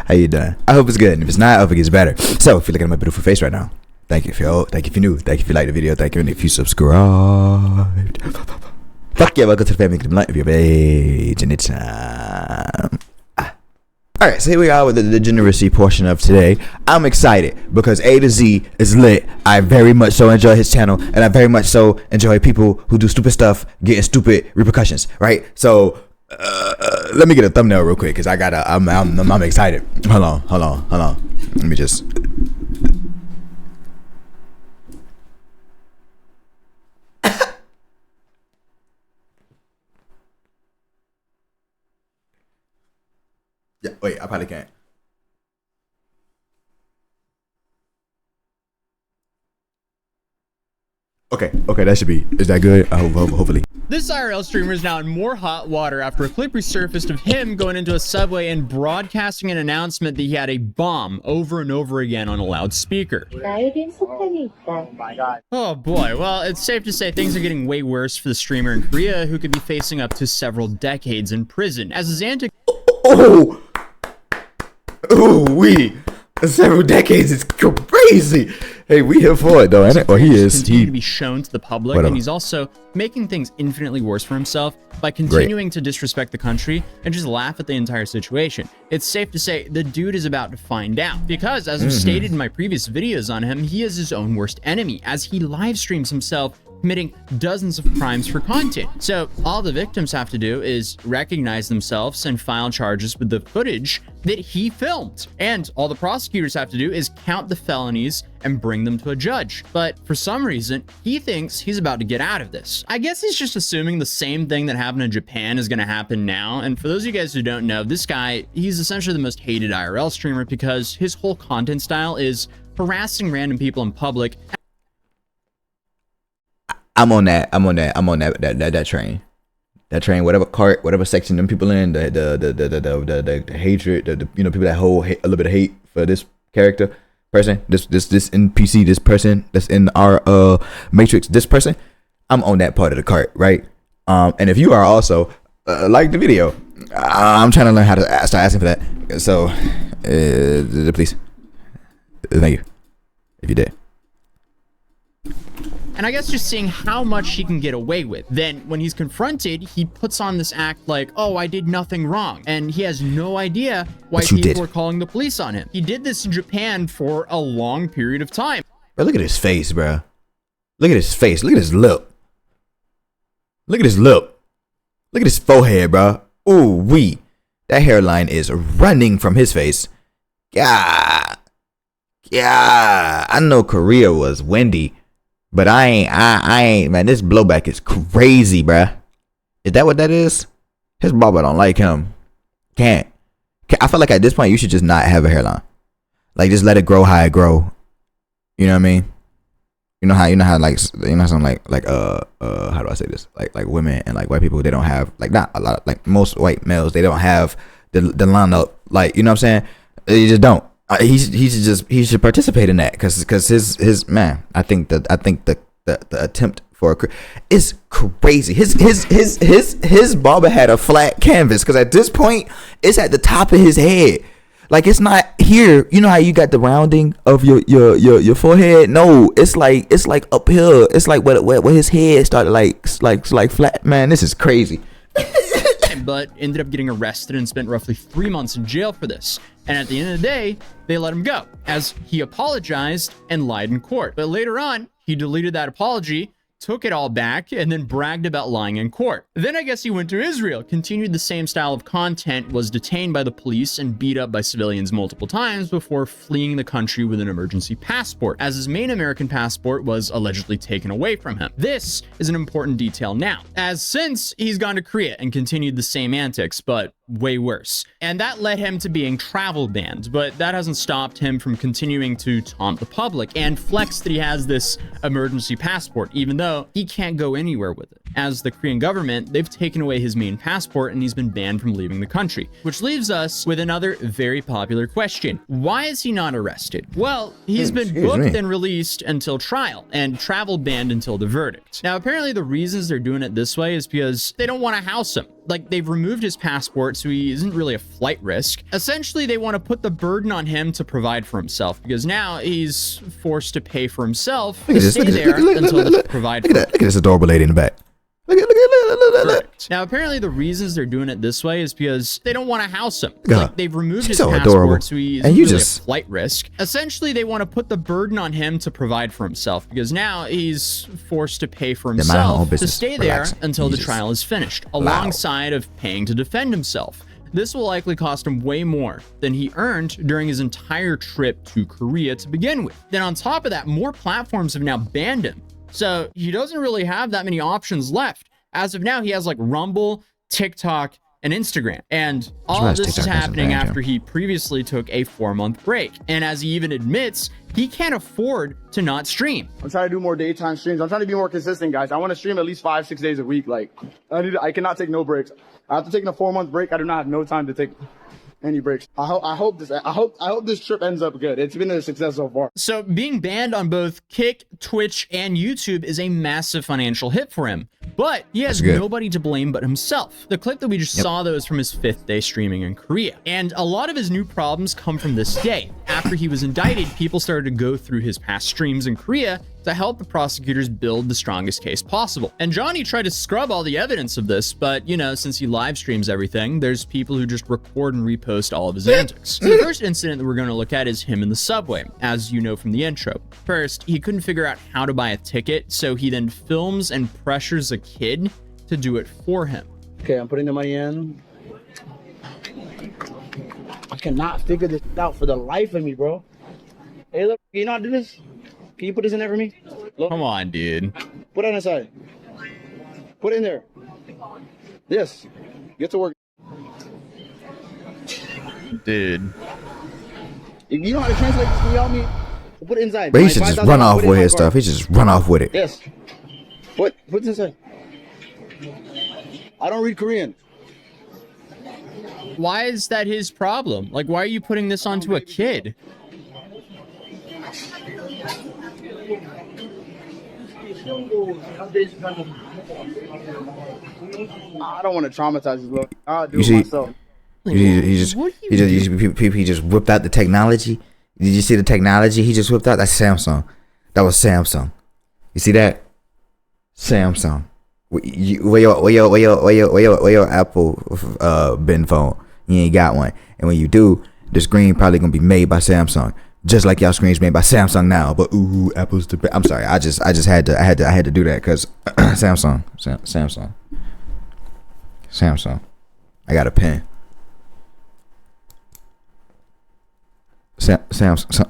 How you doing? I hope it's good. And if it's not, I hope it gets better. So if you're looking at my beautiful face right now, thank you if you're old, thank you if you're new, thank you if you like the video, thank you if you subscribed. Fuck yeah, welcome to the family. Like if you're page and it's Alright, so here we are with the degeneracy portion of today. I'm excited because Atozy is lit. I very much so enjoy his channel, and I very much so enjoy people who do stupid stuff getting stupid repercussions, right? So let me get a thumbnail real quick because I'm excited. Hold on. Let me just. Yeah, wait, I probably can't. Okay, that should be. Is that good? I hope, hopefully. This IRL streamer is now in more hot water after a clip resurfaced of him going into a subway and broadcasting an announcement that he had a bomb over and over again on a loudspeaker. Oh boy, well, it's safe to say things are getting way worse for the streamer in Korea, who could be facing up to several decades in prison, as his antics. Several decades is crazy. Hey, we here for it though, ain't it? Or he is. Continue to be shown to the public, and he's also making things infinitely worse for himself by continuing to disrespect the country and just laugh at the entire situation. It's safe to say the dude is about to find out, because as I've stated in my previous videos on him, he is his own worst enemy, as he live streams himself committing dozens of crimes for content. So all the victims have to do is recognize themselves and file charges with the footage that he filmed. And all the prosecutors have to do is count the felonies and bring them to a judge. But for some reason, he thinks he's about to get out of this. I guess he's just assuming the same thing that happened in Japan is going to happen now. And for those of you guys who don't know, this guy, he's essentially the most hated IRL streamer because his whole content style is harassing random people in public. I'm on that train. That train, whatever cart, whatever section them people in, the hatred, people that hold a little bit of hate for this character, person, this NPC, this person that's in our matrix, this person. I'm on that part of the cart, right? And if you are also like the video, I'm trying to learn how to start asking for that. So, please, thank you if you did. And I guess just seeing how much he can get away with. Then when he's confronted, he puts on this act like, oh, I did nothing wrong. And he has no idea why people are calling the police on him. He did this in Japan for a long period of time. Bro, look at his face, bro. Look at his face. Look at his lip. Look at his lip. Look at his forehead, bro. Ooh, wee. That hairline is running from his face. Yeah. I know Korea was windy. But I ain't, man, this blowback is crazy, bruh. Is that what that is? His barber don't like him. Can't. I feel like at this point, you should just not have a hairline. Like, just let it grow how it grow. You know what I mean? You know how something like how do I say this? Like women and like white people, they don't have, like, not a lot, like most white males, they don't have the line up, like, you know what I'm saying? They just don't. He should participate in that because his man, I think the attempt for is crazy. His barber had a flat canvas because at this point it's at the top of his head. Like, it's not here. You know how you got the rounding of your forehead? No, it's like up here. It's like where his head started like flat. Man, this is crazy. But ended up getting arrested and spent roughly 3 months in jail for this. And at the end of the day, they let him go, as he apologized and lied in court. But later on, he deleted that apology, took it all back, and then bragged about lying in court. Then I guess he went to Israel, continued the same style of content, was detained by the police and beat up by civilians multiple times before fleeing the country with an emergency passport, as his main American passport was allegedly taken away from him. This is an important detail now, as since he's gone to Korea and continued the same antics, but way worse. And that led him to being travel banned, but that hasn't stopped him from continuing to taunt the public and flex that he has this emergency passport, even though he can't go anywhere with it. as the Korean government, they've taken away his main passport and he's been banned from leaving the country. Which leaves us with another very popular question. Why is he not arrested? Well, he's been booked and released until trial and travel banned until the verdict. Now, apparently the reasons they're doing it this way is because they don't want to house him. Like, they've removed his passport, so he isn't really a flight risk. Essentially, they want to put the burden on him to provide for himself, because now he's forced to pay for himself to stay there until they provide for him. Look at this adorable lady in the back. Look. Now, apparently the reasons they're doing it this way is because they don't want to house him. Yeah. Like, they've removed his so passport, adorable. so he's And you really just a flight risk. Essentially, they want to put the burden on him to provide for himself, because now he's forced to pay for himself to stay there until the trial is finished, alongside of paying to defend himself. This will likely cost him way more than he earned during his entire trip to Korea to begin with. Then on top of that, more platforms have now banned him. So he doesn't really have that many options left. As of now, he has like Rumble, TikTok, and Instagram. And all of this is happening after he previously took a 4-month break. And as he even admits, he can't afford to not stream. I'm trying to do more daytime streams. I'm trying to be more consistent, guys. I want to stream at least 5-6 days a week. Like, I cannot take no breaks. After taking a 4-month break, I do not have no time to take any breaks. I hope this trip ends up good. It's been a success so far. So being banned on both Kick, Twitch, and YouTube is a massive financial hit for him. But he has nobody to blame but himself. The clip that we just saw, though, is from his 5th day streaming in Korea. And a lot of his new problems come from this day. After he was indicted, people started to go through his past streams in Korea to help the prosecutors build the strongest case possible. And Johnny tried to scrub all the evidence of this, but, you know, since he live streams everything, there's people who just record and repost all of his antics. So the first incident that we're going to look at is him in the subway, as you know from the intro. First, he couldn't figure out how to buy a ticket, so he then films and pressures a kid to do it for him. Okay, I'm putting the money in. I cannot figure this out for the life of me, bro. Hey, look, can you not do this? Can you put this in there for me? Look. Come on, dude. Put it on the side. Put it in there. Yes. Get to work. Dude. If you know how to translate this, can you help me? Put it inside. But he should just run off with his stuff. He should just run off with it. Yes. Put it inside. I don't read Korean. Why is that his problem? Like, why are you putting this onto a kid? I don't want to traumatize this look. I'll do it myself. He just whipped out the technology. Did you see the technology he just whipped out? That's Samsung. That was Samsung. You see that? Samsung. Where your Apple bin phone? You ain't got one. And when you do, the screen probably gonna be made by Samsung. Just like y'all screens made by Samsung now, but Apple's the best. I'm sorry, I just had to do that because Samsung. I got a pen. Samsung.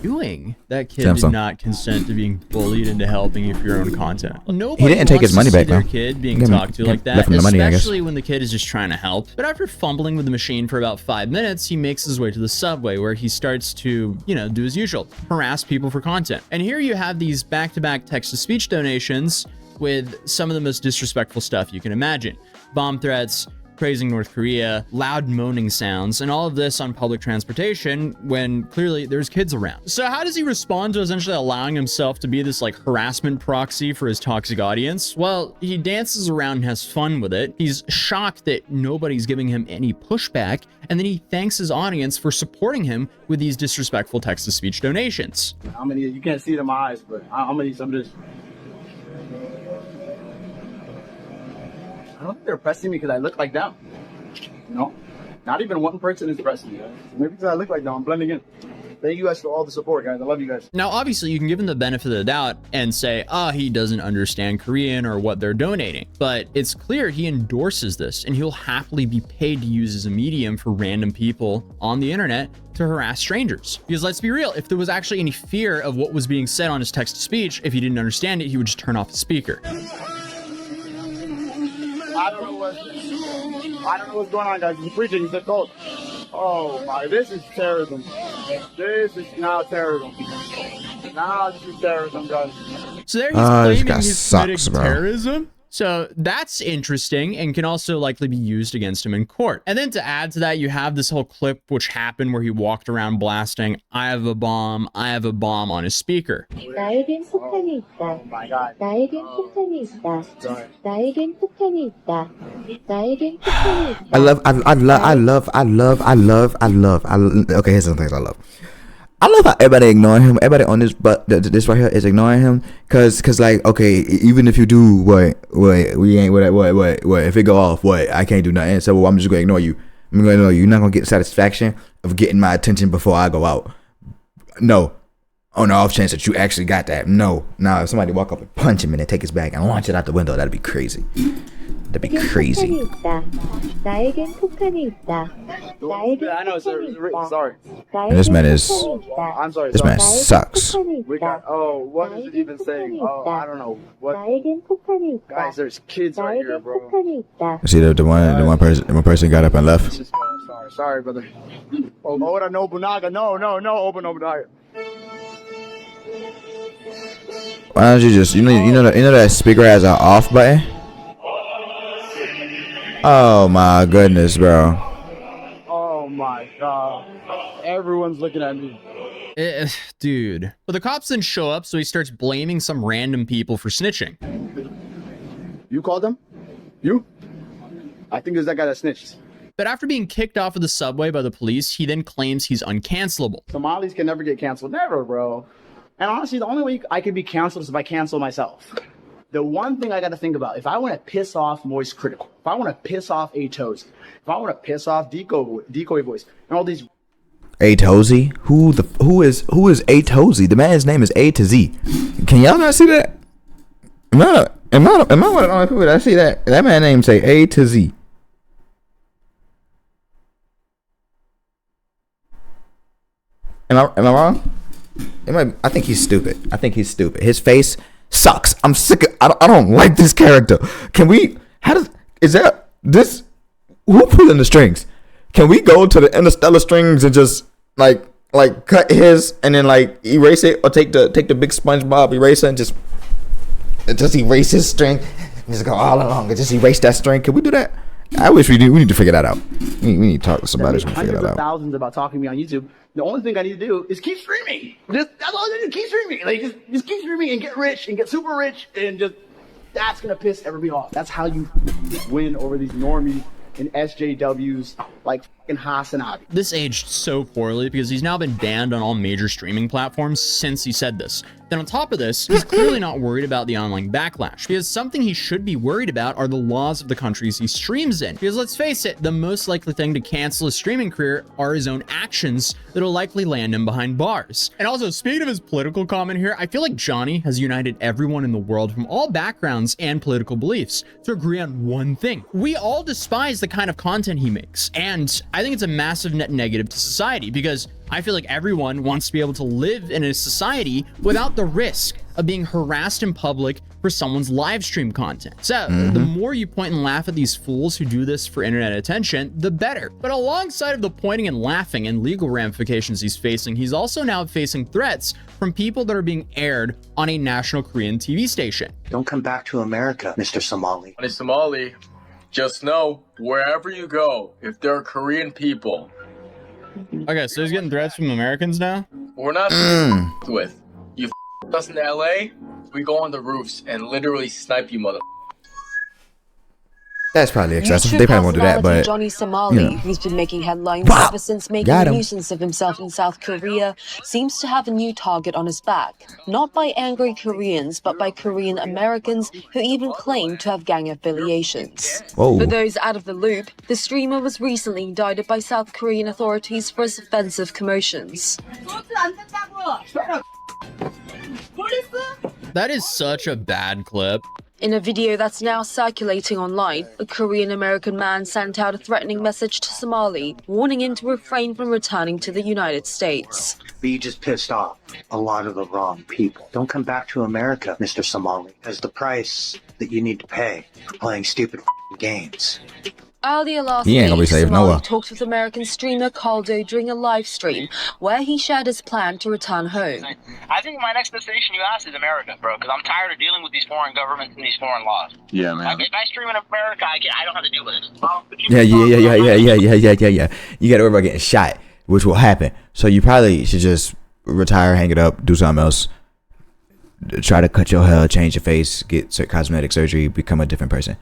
Doing that kid did not consent to being bullied into helping you for your own content. Well, nobody he didn't take his money back, their kid being talked to like that, especially when the kid is just trying to help. But after fumbling with the machine for about 5 minutes, he makes his way to the subway where he starts to, you know, do his usual, harass people for content. And here you have these back-to-back text-to-speech donations with some of the most disrespectful stuff you can imagine. Bomb threats, praising North Korea, loud moaning sounds, and all of this on public transportation when clearly there's kids around. So how does he respond to essentially allowing himself to be this like harassment proxy for his toxic audience? Well, he dances around and has fun with it. He's shocked that nobody's giving him any pushback, and then he thanks his audience for supporting him with these disrespectful text-to-speech donations. How many? You can't see it in my eyes, but how many? Some of this. I don't think they're pressing me because I look like them. No, not even one person is pressing me, guys. Maybe because I look like them, I'm blending in. Thank you guys for all the support, guys. I love you guys. Now, obviously, you can give him the benefit of the doubt and say, he doesn't understand Korean or what they're donating. But it's clear he endorses this, and he'll happily be paid to use as a medium for random people on the internet to harass strangers. Because let's be real, if there was actually any fear of what was being said on his text-to-speech, if he didn't understand it, he would just turn off the speaker. I don't know what's going on, guys. He's preaching. He's a cult. Oh my! This is terrorism. This is now terrorism. Nah, this is terrorism, guys. So there he's claiming he's committing sucks, bro. terrorism. So that's interesting and can also likely be used against him in court. And then to add to that, you have this whole clip which happened where he walked around blasting, I have a bomb on his speaker. Oh my God. Okay, here's some things I love. I love how everybody ignoring him. Everybody on this, but this right here is ignoring him, cause like, okay, even if you do what, if it go off, I can't do nothing. So I'm just gonna ignore you. I'm gonna ignore you. You're not gonna get the satisfaction of getting my attention before I go out. No, on the off chance that you actually got that. No, now if somebody walk up and punch him and then take his bag and launch it out the window, that'd be crazy. That'd be crazy. I know, sir. Sorry. And this man is. I'm sorry. This man sucks. We got. Oh, what is it even saying? Oh, I don't know. What? Guys, there's kids right here, bro. See the one person got up and left. Sorry, brother. Oh, no, Bunaga. No, open Bunaga. Why don't you just you know that speaker has an off button? Oh my goodness, bro. Oh my God. Everyone's looking at me. Dude. But the cops then show up, so he starts blaming some random people for snitching. You called them? You? I think it's that guy that snitched. But after being kicked off of the subway by the police, he then claims he's uncancelable. Somalis can never get canceled. Never, bro. And honestly, the only way I can be canceled is if I cancel myself. The one thing I got to think about, if I want to piss off Moist Critical, if I want to piss off Atozy, if I want to piss off Decoy Voice, and all these... Atozy? Who is Atozy? The man's name is A to Z. Can y'all not see that? Am I one of the only people that see that? That man's name say A to Z. Am I wrong? I think he's stupid. His face sucks. I'm sick of, I don't like this character. Can we, who pulling the strings? Can we go to the interstellar strings and just like cut his and then like erase it, or take the big SpongeBob eraser and just erase his string and just go all along and just erase that string? Can we do that? I wish we need to figure that out. We need to talk to somebody to figure that out. Thousands about talking to me on YouTube. The only thing I need to do is keep streaming. That's all I need to do. Keep streaming. Like just keep streaming and get rich and get super rich, and just that's gonna piss everybody off. That's how you win over these normies and SJWs like fucking Haas and Abi. This aged so poorly because he's now been banned on all major streaming platforms since he said this. Then on top of this, he's clearly not worried about the online backlash, because something he should be worried about are the laws of the countries he streams in. Because let's face it, the most likely thing to cancel his streaming career are his own actions that'll likely land him behind bars. And also, speaking of his political comment here, I feel like Johnny has united everyone in the world from all backgrounds and political beliefs to agree on one thing. We all despise the kind of content he makes, and I think it's a massive net negative to society, because I feel like everyone wants to be able to live in a society without the risk of being harassed in public for someone's live stream content. So the more you point and laugh at these fools who do this for internet attention, the better. But alongside of the pointing and laughing and legal ramifications he's facing, he's also now facing threats from people that are being aired on a national Korean TV station. Don't come back to America, Mr. Somali. Hey, Somali, just know, wherever you go, if there are Korean people... Okay, so he's getting threats from Americans now? We're not with. You us in LA, we go on the roofs and literally snipe you, mother. That's probably excessive. They probably won't do that, but Johnny Somali, who's been making headlines ever since making a nuisance of himself in South Korea, seems to have a new target on his back. Not by angry Koreans, but by Korean Americans who even claim to have gang affiliations. Whoa. For those out of the loop, the streamer was recently indicted by South Korean authorities for his offensive commotions. That is such a bad clip. In a video that's now circulating online, a Korean-American man sent out a threatening message to Somali, warning him to refrain from returning to the United States. You just pissed off a lot of the wrong people. Don't come back to America, Mr. Somali, as the price that you need to pay for playing stupid games. Earlier last He ain't gonna be week, safe Somali nowhere. talked with American streamer Caldo during a live stream where he shared his plan to return home. I think my next destination you asked is America, bro, because I'm tired of dealing with these foreign governments and these foreign laws. Yeah, man. Like, if I stream in America, I don't have to deal with it. Yeah. You gotta worry about getting shot, which will happen. So you probably should just retire, hang it up, do something else. Try to cut your hair, change your face, get cosmetic surgery, become a different person.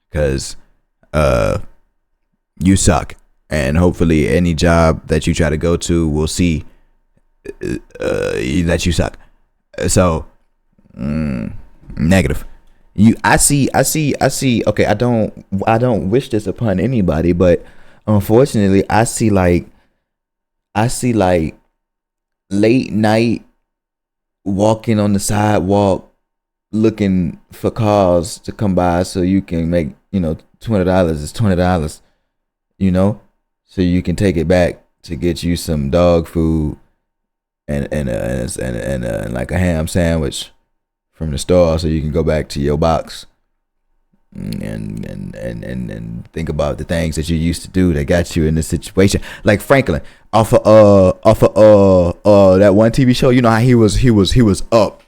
Because you suck. And hopefully any job that you try to go to will see that you suck. So negative. I see. Okay, I don't wish this upon anybody, but unfortunately, I see like late night walking on the sidewalk looking for cars to come by so you can make, $20 is $20, so you can take it back to get you some dog food and like a ham sandwich from the store so you can go back to your box and think about the things that you used to do that got you in this situation. Like Franklin off of that one TV show, you know how he was up,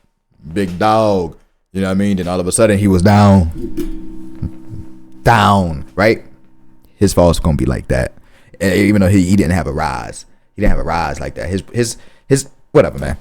big dog, you know what I mean? Then all of a sudden he was down, right? His fall's gonna be like that. And even though he didn't have a rise. He didn't have a rise like that. His whatever, man.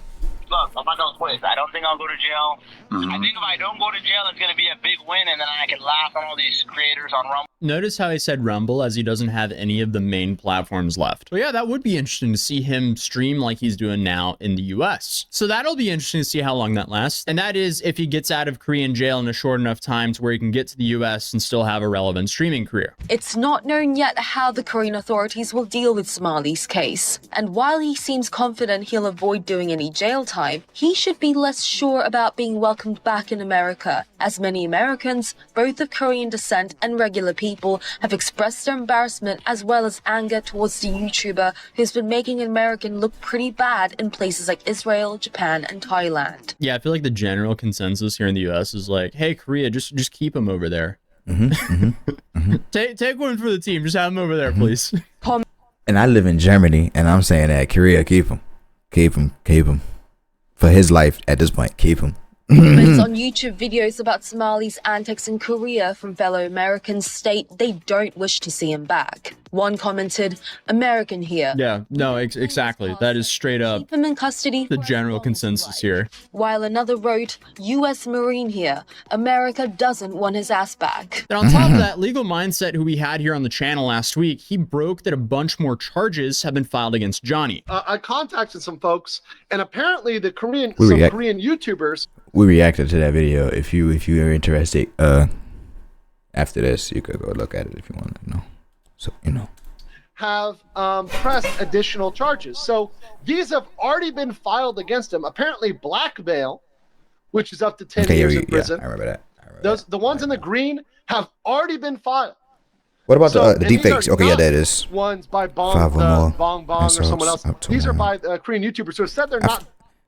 Look, I'm not gonna quit. I don't think I'll go to jail. I think if I don't go to jail, it's gonna be a big win, and then I can laugh on all these creators on Rumble. Notice how I said Rumble, as he doesn't have any of the main platforms left. But yeah, that would be interesting to see him stream like he's doing now in the US. So that'll be interesting to see how long that lasts. And that is if he gets out of Korean jail in a short enough time to where he can get to the US and still have a relevant streaming career. It's not known yet how the Korean authorities will deal with Somali's case. And while he seems confident he'll avoid doing any jail time, he should be less sure about being welcomed back in America, as many Americans, both of Korean descent and regular people, have expressed their embarrassment as well as anger towards the YouTuber who's been making an American look pretty bad in places like Israel, Japan, and Thailand. Yeah, I feel like the general consensus here in the US is like, hey, Korea, just keep him over there. Take one for the team. Just have him over there, please. And I live in Germany, and I'm saying that Korea, keep him. For his life at this point, keep him. Comments on YouTube videos about Somali's antics in Korea from fellow Americans state they don't wish to see him back. One commented, "American here." Yeah, no, exactly. That is straight up Keep him in custody. the general consensus here. While another wrote, "U.S. Marine here. America doesn't want his ass back." And on top of that, Legal Mindset, who we had here on the channel last week, he broke that a bunch more charges have been filed against Johnny. I contacted some folks, and apparently the Korean YouTubers. We reacted to that video. If you are interested, after this, you could go look at it if you want to know. So have pressed additional charges. So these have already been filed against him. Apparently blackmail, which is up to 10 years in prison. I remember that. The ones in the green have already been filed. What about the deepfakes? Okay, yeah, that is. Ones by Bong or someone else. These are by Korean YouTubers who have said they're not.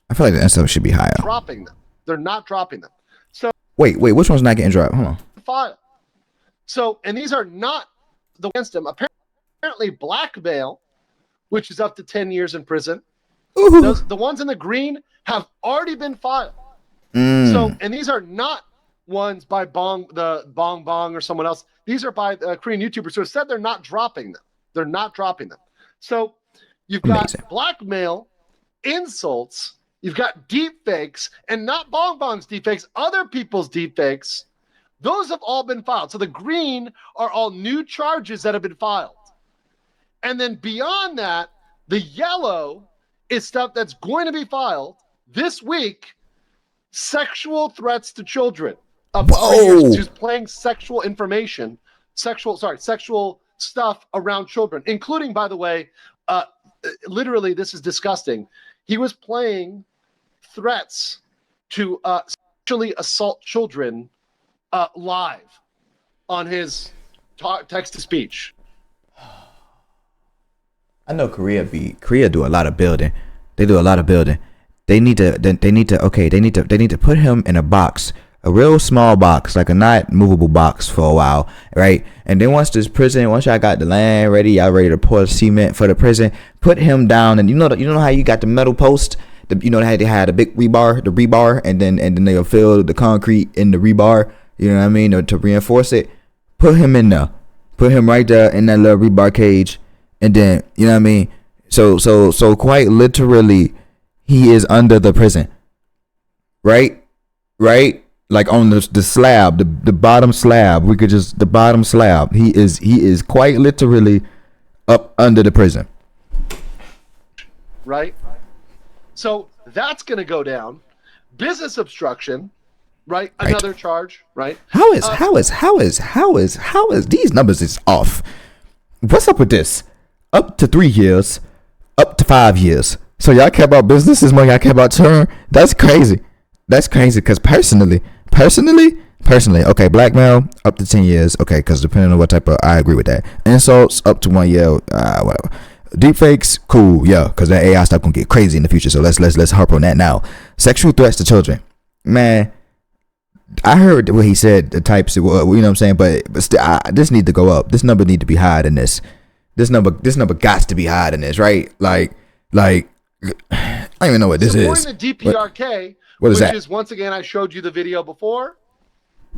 I feel like the insult should be higher. Dropping them. They're not dropping them. So wait, which one's not getting dropped? Hold on. File. So, and these are not the against him. Apparently blackmail, which is up to 10 years in prison. The ones in the green have already been filed. So, and these are not ones by Bong or someone else. These are by Korean YouTubers who have said they're not dropping them. They're not dropping them. So you've got blackmail, insults, you've got deep fakes, and not Bong's deep fakes, other people's deep fakes. Those have all been filed. So the green are all new charges that have been filed. And then beyond that, the yellow is stuff that's going to be filed this week. Sexual threats to children. Who's playing sexual information, sexual stuff around children, including, by the way, literally, this is disgusting. He was playing threats to sexually assault children live on his text-to-speech. I know Korea do a lot of building. They do a lot of building. They need to put him in a box a real small box, like a not movable box for a while, right? And then once y'all got the land ready, y'all ready to pour cement for the prison, put him down. And you know how you got the metal post, they had a big rebar, and then they'll fill the concrete in the rebar, you know what I mean, or to reinforce it. Put him in there, put him right there in that little rebar cage, and then, you know what I mean. So quite literally, he is under the prison, right? Like on the slab, the bottom slab. The bottom slab. He is quite literally up under the prison. Right. So that's going to go down. Business obstruction, right? Another charge, right? How is these numbers is off? What's up with this? Up to 3 years, up to 5 years. So y'all care about businesses more y'all care about term? That's crazy. Because personally, okay, blackmail up to 10 years. Okay, because depending on what type of, I agree with that. Insults up to 1 year. Whatever. Deepfakes, cool, yeah, because that AI stuff gonna get crazy in the future. So let's harp on that now. Sexual threats to children, man. I heard what he said. The types, you know what I'm saying, but still, this need to go up. This number need to be higher than this. This number got to be higher than this, right? Like, I don't even know what this is. According to DPRK, what is which that? is, once again, I showed you the video before.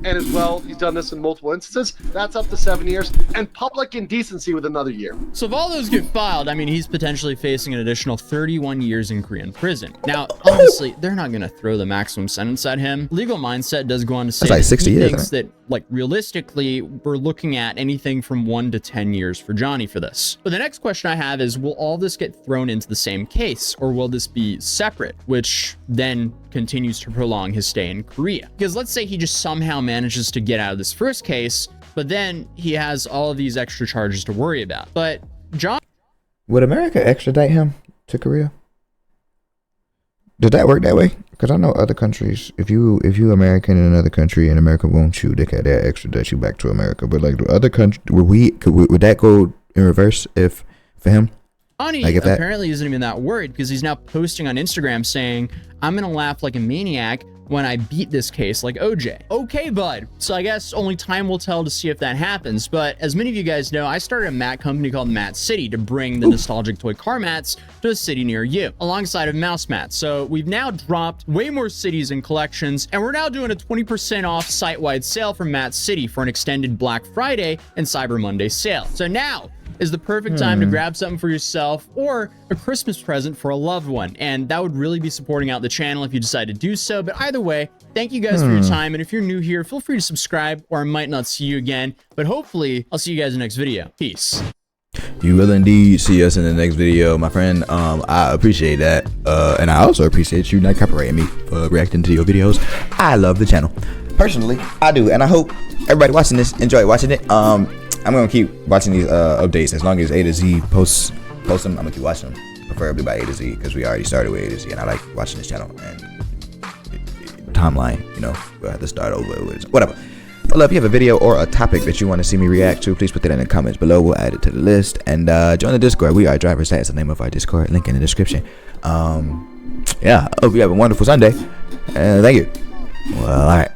And as well, he's done this in multiple instances. That's up to 7 years, and public indecency with another year. So if all those get filed, I mean, he's potentially facing an additional 31 years in Korean prison. Now, honestly, they're not going to throw the maximum sentence at him. Legal Mindset does go on to say like 60 he years, thinks that, like, realistically, we're looking at anything from 1 to 10 years for Johnny for this. But the next question I have is, will all this get thrown into the same case, or will this be separate, which then continues to prolong his stay in Korea? Because let's say he just somehow manages to get out of this first case, but then he has all of these extra charges to worry about. But John, would America extradite him to Korea? Did that work that way? Because I know other countries, if you American in another country and America won't you, they'll extradite you back to America. But like the other country, would that go in reverse if for him? Johnny apparently isn't even that worried, because he's now posting on Instagram saying, "I'm gonna laugh like a maniac when I beat this case like OJ." Okay, bud. So I guess only time will tell to see if that happens. But as many of you guys know, I started a mat company called Mat City to bring the nostalgic toy car mats to a city near you, alongside of mouse mats. So we've now dropped way more cities and collections, and we're now doing a 20% off site-wide sale for Mat City for an extended Black Friday and Cyber Monday sale. So now is the perfect time to grab something for yourself or a Christmas present for a loved one. And that would really be supporting out the channel if you decide to do so. But either way, thank you guys for your time. And if you're new here, feel free to subscribe, or I might not see you again. But hopefully, I'll see you guys in the next video. Peace. You will indeed see us in the next video, my friend. I appreciate that. And I also appreciate you not copyrighting me for reacting to your videos. I love the channel. Personally, I do. And I hope everybody watching this enjoy watching it. I'm gonna keep watching these updates as long as A to Z posts them. I'm gonna keep watching them, preferably by A to Z, because we already started with A to Z, and I like watching this channel. And timeline, you know, we'll have to start over with whatever. But if you have a video or a topic that you want to see me react to, please put that in the comments below. We'll add it to the list, and join the Discord. We are Drivers. That's the name of our Discord. Link in the description. Yeah, I hope you have a wonderful Sunday, and thank you. Well, all right.